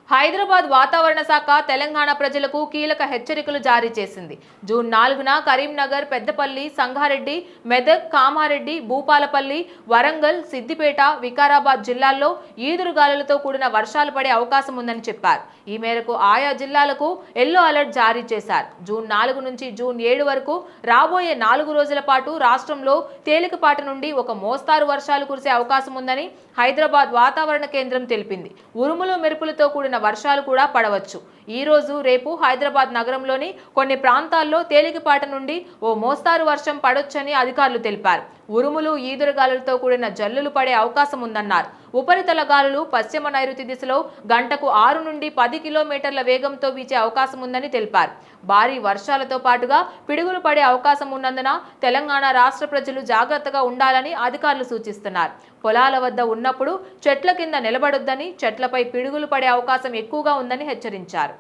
హైదరాబాద్ వాతావరణ శాఖ తెలంగాణ ప్రజలకు కీలక హెచ్చరికలు జారీ చేసింది. జూన్ 4న కరీంనగర్, పెద్దపల్లి, సంగారెడ్డి, మెదక్, కామారెడ్డి, భూపాలపల్లి, వరంగల్, సిద్దిపేట, వికారాబాద్ జిల్లాల్లో ఈదురుగాలులతో కూడిన వర్షాలు పడే అవకాశం ఉందని చెప్పారు. ఈ మేరకు ఆయా జిల్లాలకు ఎల్లో అలర్ట్ జారీ చేశారు. జూన్ 4 నుంచి జూన్ 7 వరకు రాబోయే 4 రోజుల పాటు రాష్ట్రంలో తేలికపాటి నుండి ఒక మోస్తారు వర్షాలు కురిసే అవకాశం ఉందని హైదరాబాద్ వాతావరణ కేంద్రం తెలిపింది. ఉరుములు మెరుపులతో కూడిన వర్షాలు కూడా పడవచ్చు. ఈ రోజు, రేపు హైదరాబాద్ నగరంలోని కొన్ని ప్రాంతాల్లో తేలికపాటి నుండి ఓ మోస్తారు వర్షం పడొచ్చని అధికారులు తెలిపారు. ఉరుములు, ఈదురుగాలులతో కూడిన జల్లులు పడే అవకాశం ఉందన్నారు. ఉపరితల గాలులు పశ్చిమ నైరుతి దిశలో గంటకు 6 నుండి 10 కిలోమీటర్ల వేగంతో వీచే అవకాశం ఉందని తెలిపారు. భారీ వర్షాలతో పాటుగా పిడుగులు పడే అవకాశం ఉన్నందున తెలంగాణ రాష్ట్ర ప్రజలు జాగ్రత్తగా ఉండాలని అధికారులు సూచిస్తున్నారు. పొలాల వద్ద ఉన్నప్పుడు చెట్ల కింద నిలబడొద్దని, చెట్లపై పిడుగులు పడే అవకాశం ఎక్కువగా ఉందని హెచ్చరించారు.